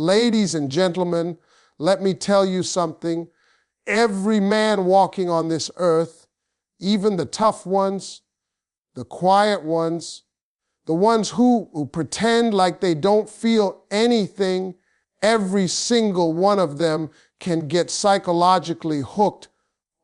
Ladies and gentlemen, let me tell you something. Every man walking on this earth, even the tough ones, the quiet ones, the ones who pretend like they don't feel anything, every single one of them can get psychologically hooked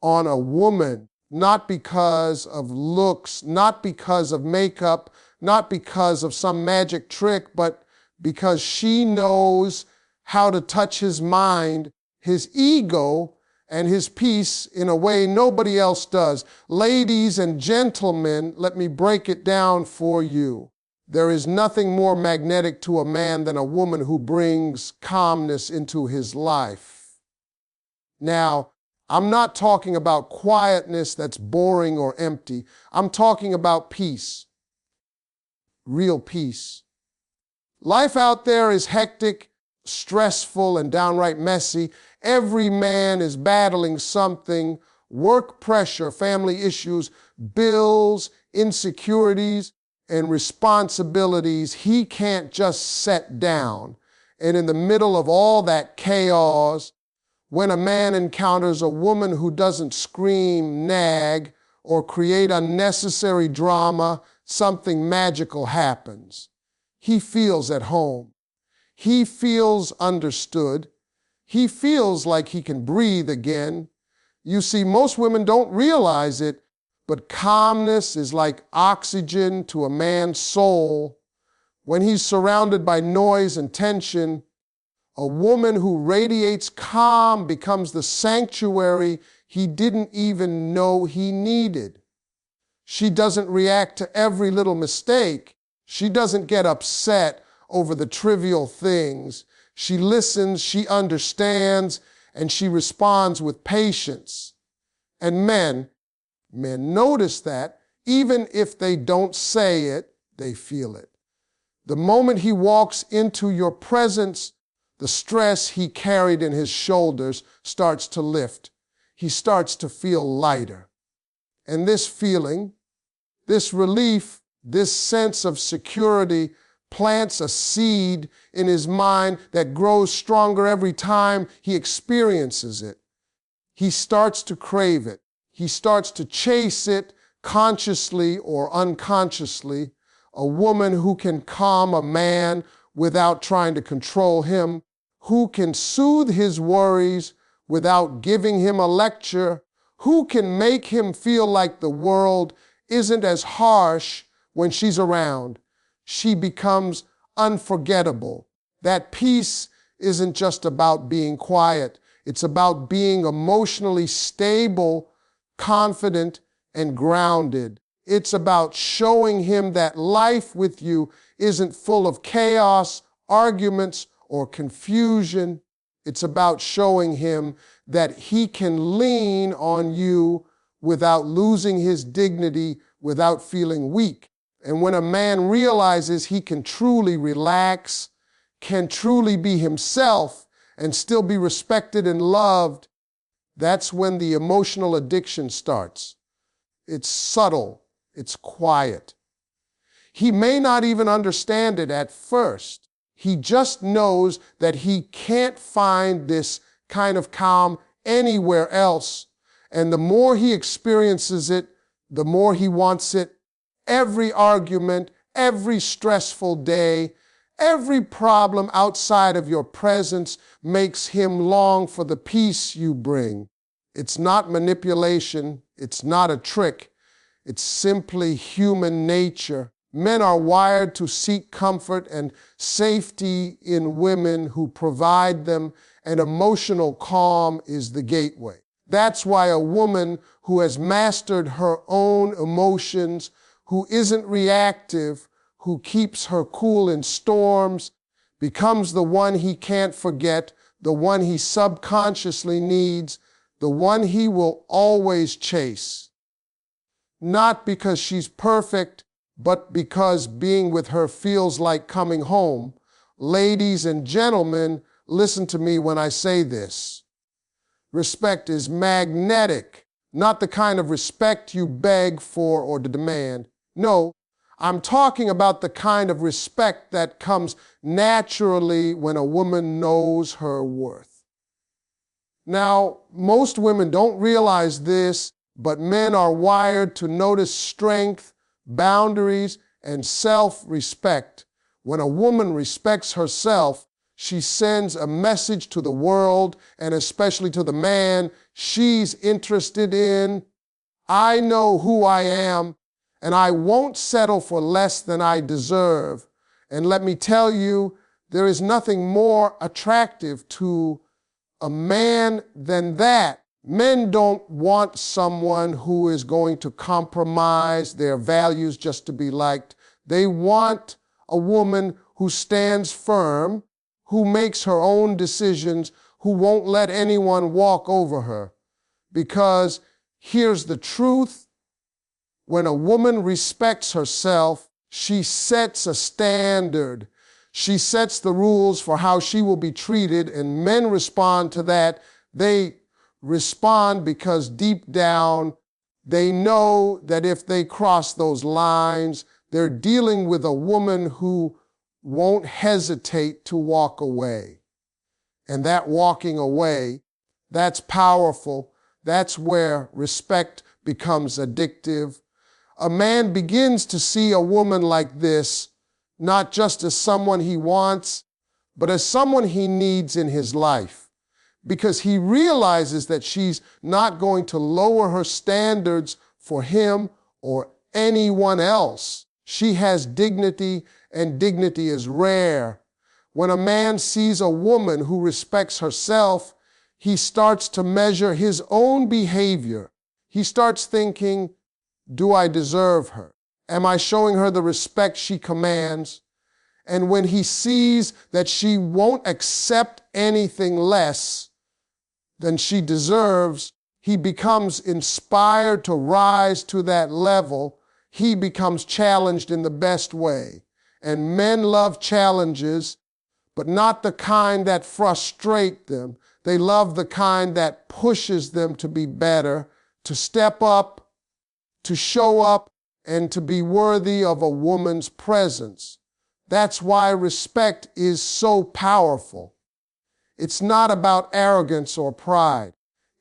on a woman, not because of looks, not because of makeup, not because of some magic trick, but because she knows how to touch his mind, his ego, and his peace in a way nobody else does. Ladies and gentlemen, let me break it down for you. There is nothing more magnetic to a man than a woman who brings calmness into his life. Now, I'm not talking about quietness that's boring or empty. I'm talking about peace, real peace. Life out there is hectic, stressful, and downright messy. Every man is battling something: work pressure, family issues, bills, insecurities, and responsibilities he can't just set down. And in the middle of all that chaos, when a man encounters a woman who doesn't scream, nag, or create unnecessary drama, something magical happens. He feels at home. He feels understood. He feels like he can breathe again. You see, most women don't realize it, but calmness is like oxygen to a man's soul. When he's surrounded by noise and tension, a woman who radiates calm becomes the sanctuary he didn't even know he needed. She doesn't react to every little mistake. She doesn't get upset over the trivial things. She listens, she understands, and she responds with patience. And men notice that. Even if they don't say it, they feel it. The moment he walks into your presence, the stress he carried in his shoulders starts to lift. He starts to feel lighter. And this feeling, this relief, this sense of security plants a seed in his mind that grows stronger every time he experiences it. He starts to crave it. He starts to chase it consciously or unconsciously. A woman who can calm a man without trying to control him, who can soothe his worries without giving him a lecture, who can make him feel like the world isn't as harsh when she's around. She becomes unforgettable. That peace isn't just about being quiet. It's about being emotionally stable, confident, and grounded. It's about showing him that life with you isn't full of chaos, arguments, or confusion. It's about showing him that he can lean on you without losing his dignity, without feeling weak. And when a man realizes he can truly relax, can truly be himself, and still be respected and loved, that's when the emotional addiction starts. It's subtle. It's quiet. He may not even understand it at first. He just knows that he can't find this kind of calm anywhere else. And the more he experiences it, the more he wants it. Every argument, every stressful day, every problem outside of your presence makes him long for the peace you bring. It's not manipulation. It's not a trick. It's simply human nature. Men are wired to seek comfort and safety in women who provide them, and emotional calm is the gateway. That's why a woman who has mastered her own emotions, who isn't reactive, who keeps her cool in storms, becomes the one he can't forget, the one he subconsciously needs, the one he will always chase. Not because she's perfect, but because being with her feels like coming home. Ladies and gentlemen, listen to me when I say this. Respect is magnetic, not the kind of respect you beg for or demand. No, I'm talking about the kind of respect that comes naturally when a woman knows her worth. Now, most women don't realize this, but men are wired to notice strength, boundaries, and self-respect. When a woman respects herself, she sends a message to the world, and especially to the man she's interested in. I know who I am, and I won't settle for less than I deserve. And let me tell you, there is nothing more attractive to a man than that. Men don't want someone who is going to compromise their values just to be liked. They want a woman who stands firm, who makes her own decisions, who won't let anyone walk over her. Because here's the truth: when a woman respects herself, she sets a standard. She sets the rules for how she will be treated, and men respond to that. They respond because deep down, they know that if they cross those lines, they're dealing with a woman who won't hesitate to walk away. And that walking away, that's powerful. That's where respect becomes addictive. A man begins to see a woman like this, not just as someone he wants, but as someone he needs in his life, because he realizes that she's not going to lower her standards for him or anyone else. She has dignity, and dignity is rare. When a man sees a woman who respects herself, he starts to measure his own behavior. He starts thinking, do I deserve her? Am I showing her the respect she commands? And when he sees that she won't accept anything less than she deserves, he becomes inspired to rise to that level. He becomes challenged in the best way. And men love challenges, but not the kind that frustrate them. They love the kind that pushes them to be better, to step up, to show up, and to be worthy of a woman's presence. That's why respect is so powerful. It's not about arrogance or pride.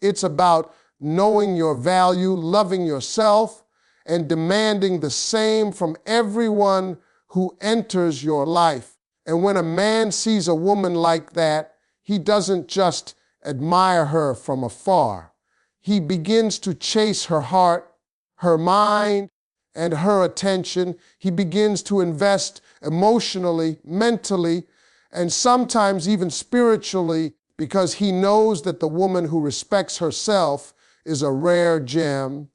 It's about knowing your value, loving yourself, and demanding the same from everyone who enters your life. And when a man sees a woman like that, he doesn't just admire her from afar. He begins to chase her heart, her mind, and her attention. He begins to invest emotionally, mentally, and sometimes even spiritually, because he knows that the woman who respects herself is a rare gem.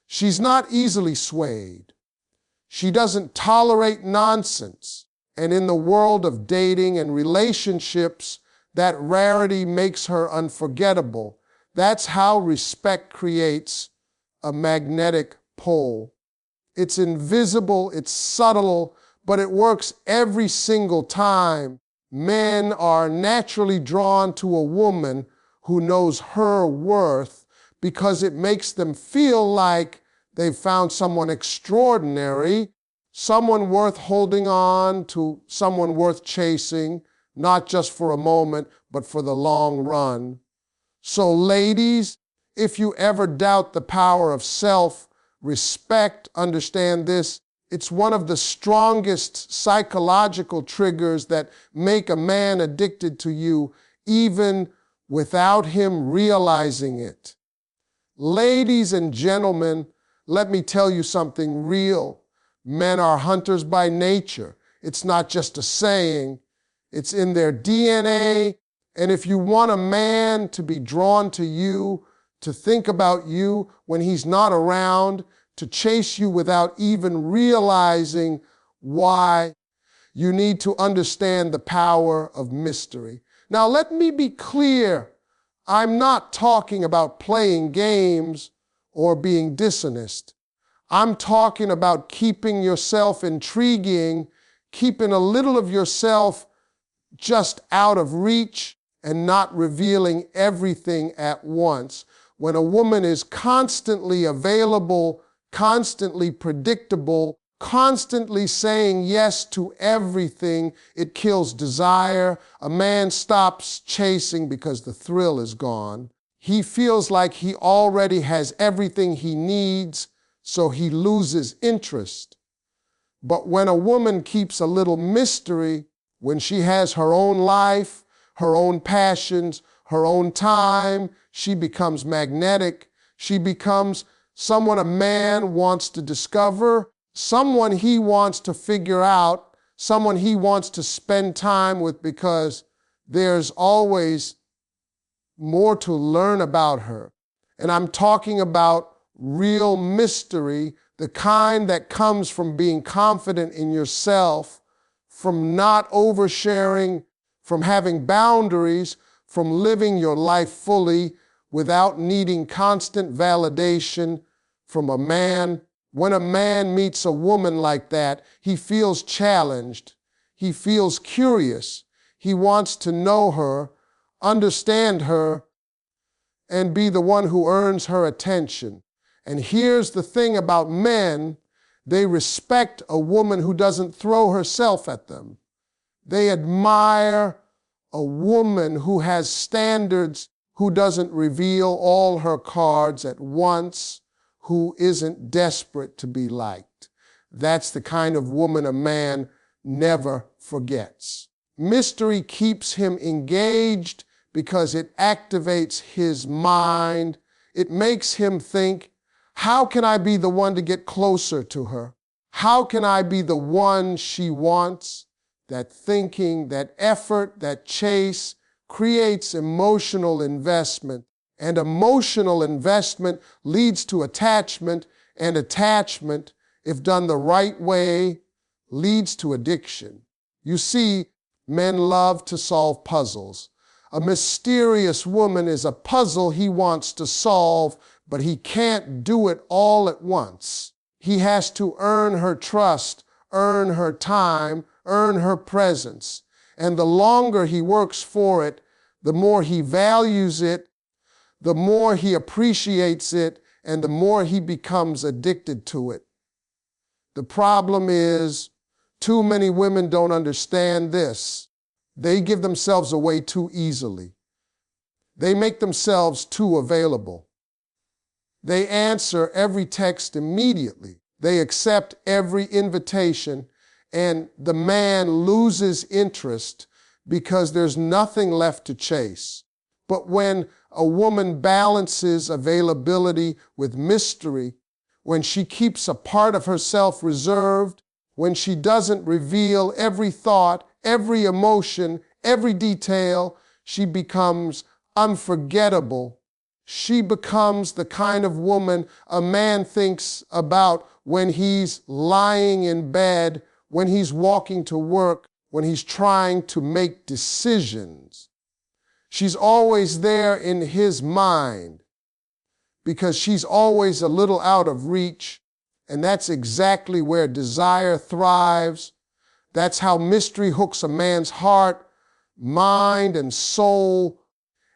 She's not easily swayed. She doesn't tolerate nonsense. And in the world of dating and relationships, that rarity makes her unforgettable. That's how respect creates a magnetic pull. It's invisible, it's subtle, but it works every single time. Men are naturally drawn to a woman who knows her worth because it makes them feel like they've found someone extraordinary, someone worth holding on to, someone worth chasing, not just for a moment, but for the long run. So ladies, if you ever doubt the power of self-respect, understand this: it's one of the strongest psychological triggers that make a man addicted to you, even without him realizing it. Ladies and gentlemen, let me tell you something real. Men are hunters by nature. It's not just a saying. It's in their DNA. And if you want a man to be drawn to you, to think about you when he's not around, to chase you without even realizing why, you need to understand the power of mystery. Now, let me be clear. I'm not talking about playing games or being dishonest. I'm talking about keeping yourself intriguing, keeping a little of yourself just out of reach, and not revealing everything at once. When a woman is constantly available, constantly predictable, constantly saying yes to everything, it kills desire. A man stops chasing because the thrill is gone. He feels like he already has everything he needs, so he loses interest. But when a woman keeps a little mystery, when she has her own life, her own passions, her own time, she becomes magnetic. She becomes someone a man wants to discover, someone he wants to figure out, someone he wants to spend time with, because there's always more to learn about her. And I'm talking about real mystery, the kind that comes from being confident in yourself, from not oversharing, from having boundaries, from living your life fully without needing constant validation from a man. When a man meets a woman like that, he feels challenged. He feels curious. He wants to know her, understand her, and be the one who earns her attention. And here's the thing about men: they respect a woman who doesn't throw herself at them. They admire a woman who has standards, who doesn't reveal all her cards at once, who isn't desperate to be liked. That's the kind of woman a man never forgets. Mystery keeps him engaged because it activates his mind. It makes him think, how can I be the one to get closer to her? How can I be the one she wants? That thinking, that effort, that chase creates emotional investment. And emotional investment leads to attachment, and attachment, if done the right way, leads to addiction. You see, men love to solve puzzles. A mysterious woman is a puzzle he wants to solve, but he can't do it all at once. He has to earn her trust, earn her time, earn her presence. And the longer he works for it, the more he values it, the more he appreciates it, and the more he becomes addicted to it. The problem is, too many women don't understand this. They give themselves away too easily. They make themselves too available. They answer every text immediately. They accept every invitation, and the man loses interest because there's nothing left to chase. But when a woman balances availability with mystery, when she keeps a part of herself reserved, when she doesn't reveal every thought, every emotion, every detail, she becomes unforgettable. She becomes the kind of woman a man thinks about when he's lying in bed, when he's walking to work, when he's trying to make decisions. She's always there in his mind because she's always a little out of reach, and that's exactly where desire thrives. That's how mystery hooks a man's heart, mind, and soul,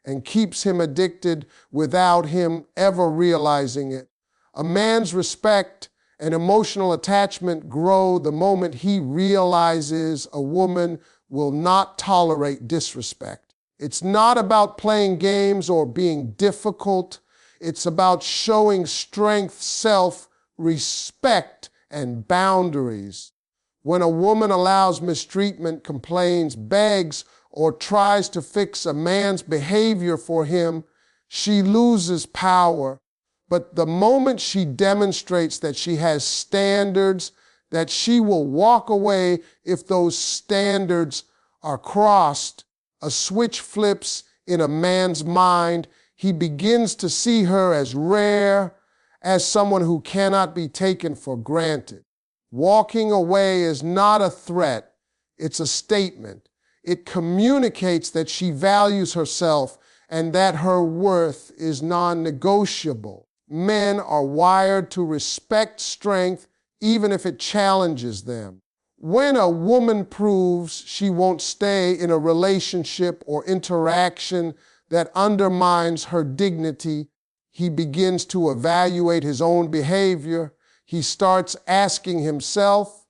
and keeps him addicted without him ever realizing it. A man's respect and emotional attachment grow the moment he realizes a woman will not tolerate disrespect. It's not about playing games or being difficult. It's about showing strength, self-respect, and boundaries. When a woman allows mistreatment, complains, begs, or tries to fix a man's behavior for him, she loses power. But the moment she demonstrates that she has standards, that she will walk away if those standards are crossed, a switch flips in a man's mind. He begins to see her as rare, as someone who cannot be taken for granted. Walking away is not a threat, it's a statement. It communicates that she values herself and that her worth is non-negotiable. Men are wired to respect strength even if it challenges them. When a woman proves she won't stay in a relationship or interaction that undermines her dignity, he begins to evaluate his own behavior. He starts asking himself,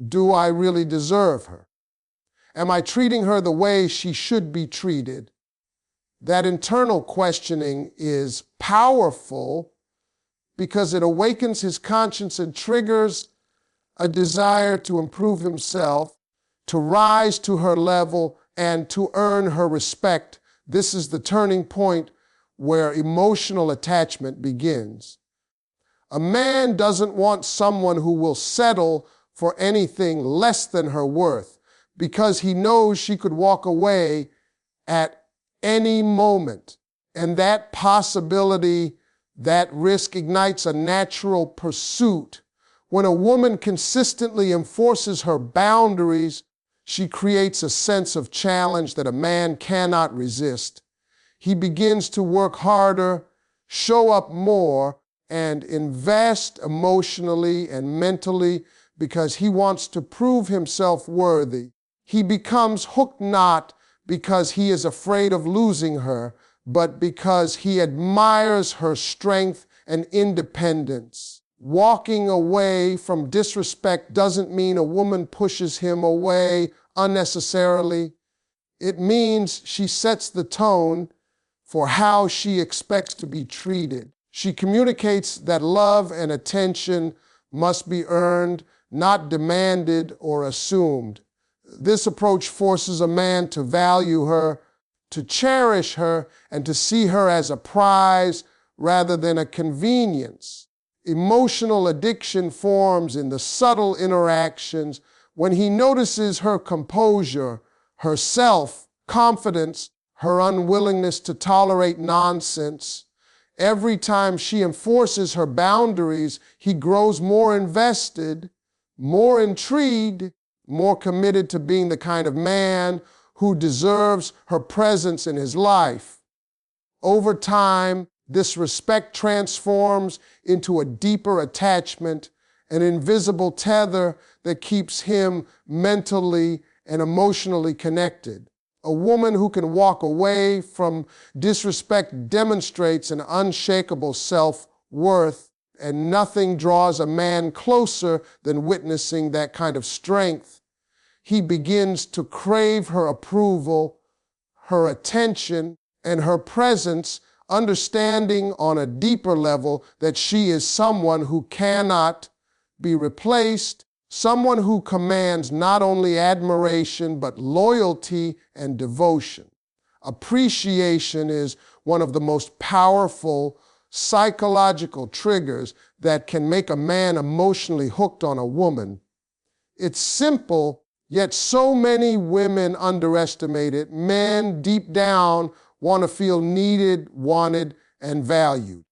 do I really deserve her? Am I treating her the way she should be treated? That internal questioning is powerful because it awakens his conscience and triggers a desire to improve himself, to rise to her level, and to earn her respect. This is the turning point where emotional attachment begins. A man doesn't want someone who will settle for anything less than her worth because he knows she could walk away at any moment. And that possibility, that risk ignites a natural pursuit. When a woman consistently enforces her boundaries, she creates a sense of challenge that a man cannot resist. He begins to work harder, show up more, and invest emotionally and mentally because he wants to prove himself worthy. He becomes hooked not because he is afraid of losing her, but because he admires her strength and independence. Walking away from disrespect doesn't mean a woman pushes him away unnecessarily. It means she sets the tone for how she expects to be treated. She communicates that love and attention must be earned, not demanded or assumed. This approach forces a man to value her, to cherish her, and to see her as a prize rather than a convenience. Emotional addiction forms in the subtle interactions when he notices her composure, her self-confidence, her unwillingness to tolerate nonsense. Every time she enforces her boundaries, he grows more invested, more intrigued, more committed to being the kind of man who deserves her presence in his life. Over time, this respect transforms into a deeper attachment, an invisible tether that keeps him mentally and emotionally connected. A woman who can walk away from disrespect demonstrates an unshakable self-worth, and nothing draws a man closer than witnessing that kind of strength. He begins to crave her approval, her attention, and her presence, understanding on a deeper level that she is someone who cannot be replaced, someone who commands not only admiration, but loyalty and devotion. Appreciation is one of the most powerful psychological triggers that can make a man emotionally hooked on a woman. It's simple, yet so many women underestimate it. Men deep down want to feel needed, wanted, and valued.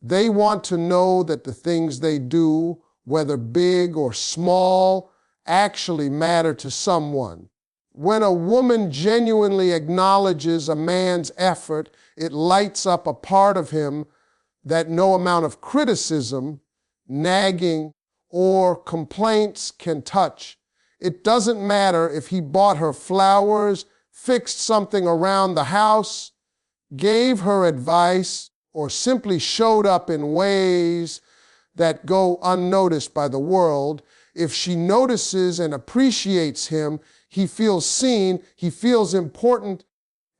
They want to know that the things they do, whether big or small, actually matter to someone. When a woman genuinely acknowledges a man's effort, it lights up a part of him that no amount of criticism, nagging, or complaints can touch. It doesn't matter if he bought her flowers, fixed something around the house, gave her advice, or simply showed up in ways that go unnoticed by the world. If she notices and appreciates him, he feels seen, he feels important,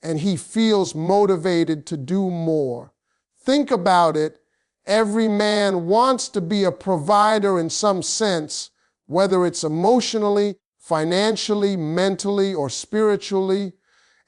and he feels motivated to do more. Think about it. Every man wants to be a provider in some sense, whether it's emotionally, financially, mentally, or spiritually.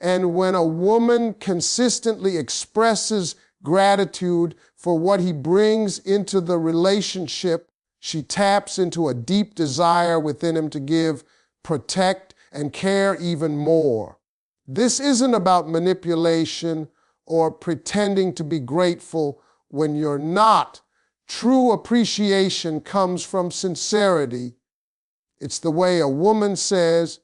And when a woman consistently expresses gratitude for what he brings into the relationship, she taps into a deep desire within him to give, protect, and care even more. This isn't about manipulation or pretending to be grateful when you're not. True appreciation comes from sincerity. It's the way a woman says,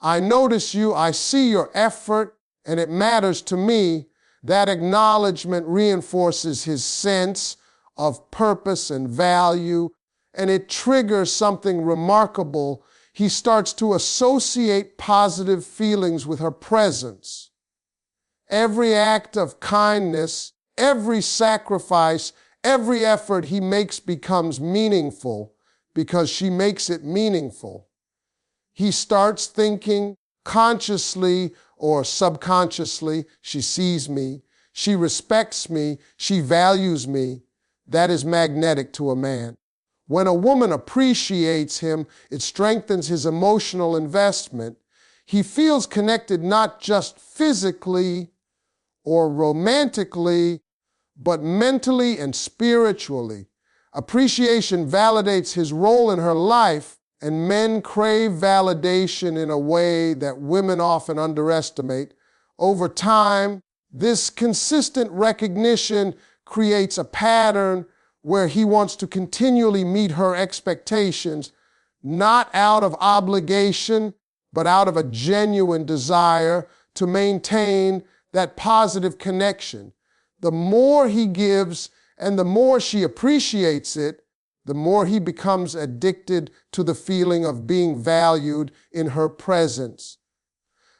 I notice you, I see your effort, and it matters to me. That acknowledgement reinforces his sense of purpose and value, and it triggers something remarkable. He starts to associate positive feelings with her presence. Every act of kindness, every sacrifice, Every effort he makes becomes meaningful because she makes it meaningful. He starts thinking consciously or subconsciously, she sees me, she respects me, she values me. That is magnetic to a man. When a woman appreciates him, it strengthens his emotional investment. He feels connected not just physically or romantically, but mentally and spiritually. Appreciation validates his role in her life, and men crave validation in a way that women often underestimate. Over time, this consistent recognition creates a pattern where he wants to continually meet her expectations, not out of obligation, but out of a genuine desire to maintain that positive connection. The more he gives and the more she appreciates it, the more he becomes addicted to the feeling of being valued in her presence.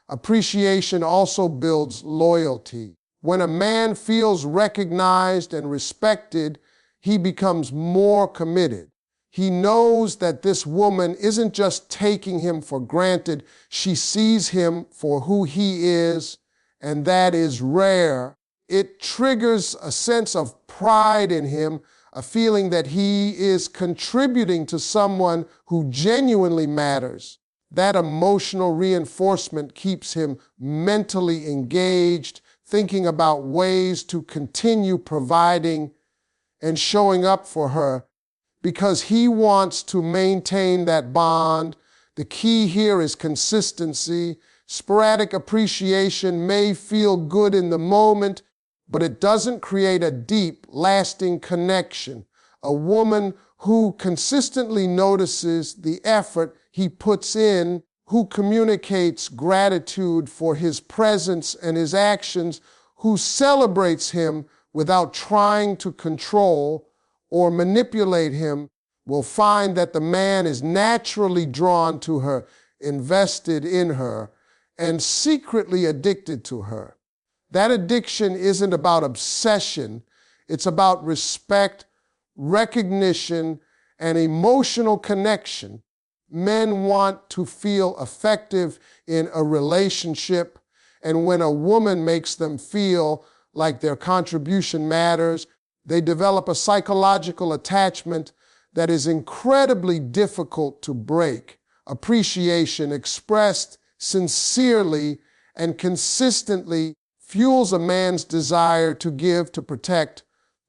Appreciation also builds loyalty. When a man feels recognized and respected, he becomes more committed. He knows that this woman isn't just taking him for granted, she sees him for who he is, and that is rare. It triggers a sense of pride in him, a feeling that he is contributing to someone who genuinely matters. That emotional reinforcement keeps him mentally engaged, thinking about ways to continue providing and showing up for her because he wants to maintain that bond. The key here is consistency. Sporadic appreciation may feel good in the moment, but it doesn't create a deep, lasting connection. A woman who consistently notices the effort he puts in, who communicates gratitude for his presence and his actions, who celebrates him without trying to control or manipulate him, will find that the man is naturally drawn to her, invested in her, and secretly addicted to her. That addiction isn't about obsession. It's about respect, recognition, and emotional connection. Men want to feel effective in a relationship, and when a woman makes them feel like their contribution matters, they develop a psychological attachment that is incredibly difficult to break. Appreciation expressed sincerely and consistently fuels a man's desire to give, to protect,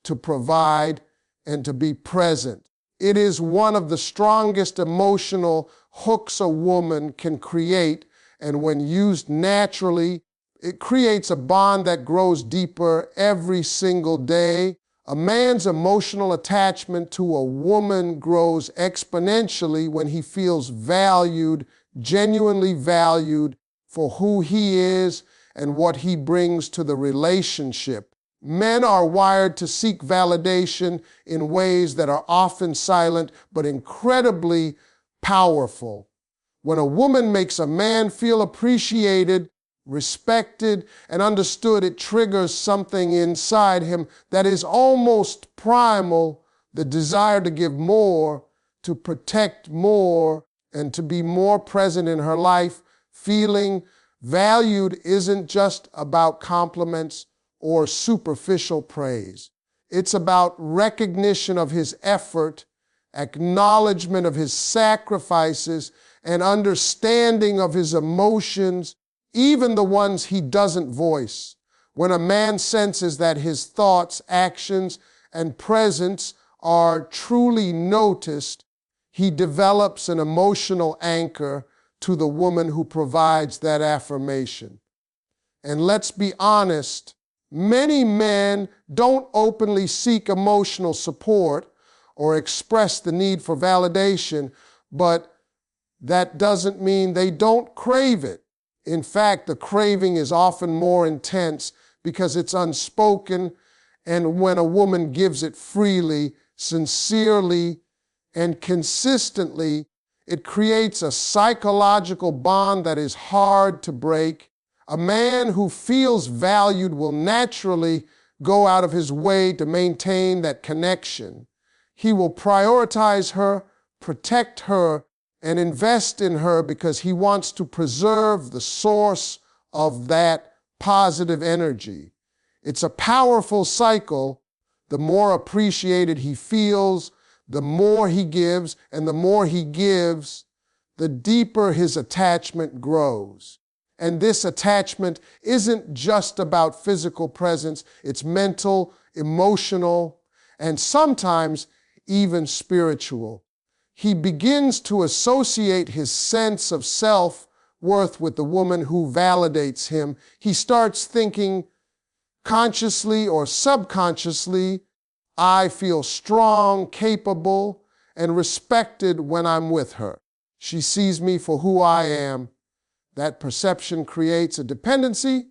to provide, and to be present. It is one of the strongest emotional hooks a woman can create, and when used naturally, it creates a bond that grows deeper every single day. A man's emotional attachment to a woman grows exponentially when he feels valued, genuinely valued for who he is and what he brings to the relationship. Men are wired to seek validation in ways that are often silent but incredibly powerful. When a woman makes a man feel appreciated, respected, and understood, it triggers something inside him that is almost primal, the desire to give more, to protect more, and to be more present in her life. Feeling valued isn't just about compliments or superficial praise. It's about recognition of his effort, acknowledgement of his sacrifices, and understanding of his emotions, even the ones he doesn't voice. When a man senses that his thoughts, actions, and presence are truly noticed, he develops an emotional anchor to the woman who provides that affirmation. And let's be honest, many men don't openly seek emotional support or express the need for validation, but that doesn't mean they don't crave it. In fact, the craving is often more intense because it's unspoken, and when a woman gives it freely, sincerely, and consistently, it creates a psychological bond that is hard to break. A man who feels valued will naturally go out of his way to maintain that connection. He will prioritize her, protect her, and invest in her because he wants to preserve the source of that positive energy. It's a powerful cycle. The more appreciated he feels, the more he gives, and the more he gives, the deeper his attachment grows. And this attachment isn't just about physical presence, it's mental, emotional, and sometimes even spiritual. He begins to associate his sense of self-worth with the woman who validates him. He starts thinking consciously or subconsciously, I feel strong, capable, and respected when I'm with her. She sees me for who I am. That perception creates a dependency,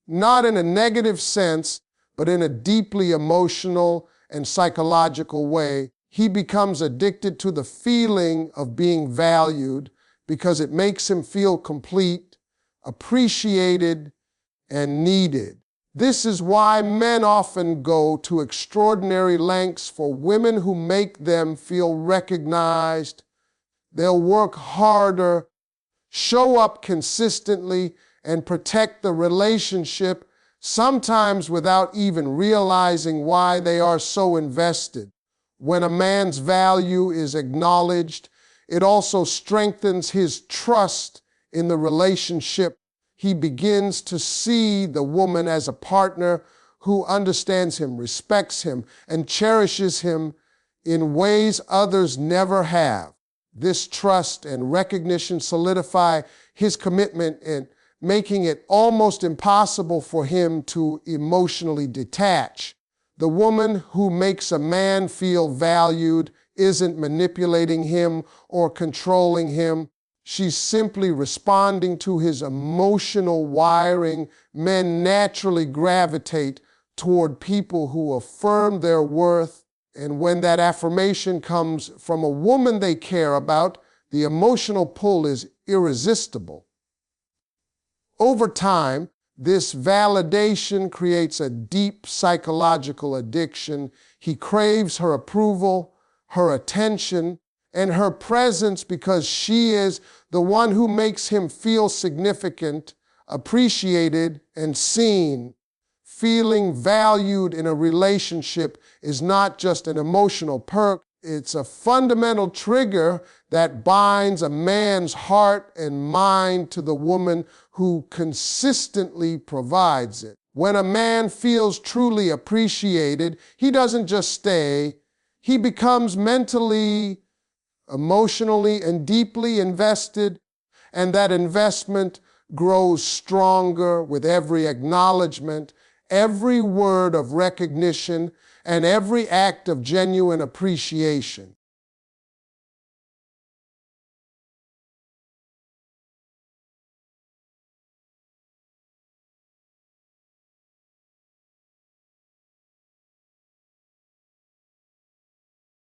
not in a negative sense, but in a deeply emotional and psychological way. He becomes addicted to the feeling of being valued because it makes him feel complete, appreciated, and needed. This is why men often go to extraordinary lengths for women who make them feel recognized. They'll work harder, show up consistently, and protect the relationship, sometimes without even realizing why they are so invested. When a man's value is acknowledged, it also strengthens his trust in the relationship. He begins to see the woman as a partner who understands him, respects him, and cherishes him in ways others never have. This trust and recognition solidify his commitment and making it almost impossible for him to emotionally detach. The woman who makes a man feel valued isn't manipulating him or controlling him. She's simply responding to his emotional wiring. Men naturally gravitate toward people who affirm their worth. And when that affirmation comes from a woman they care about, the emotional pull is irresistible. Over time, this validation creates a deep psychological addiction. He craves her approval, her attention, and her presence because she is the one who makes him feel significant, appreciated, and seen. Feeling valued in a relationship is not just an emotional perk, it's a fundamental trigger that binds a man's heart and mind to the woman who consistently provides it. When a man feels truly appreciated, he doesn't just stay, he becomes mentally, emotionally, and deeply invested, and that investment grows stronger with every acknowledgement, every word of recognition, and every act of genuine appreciation.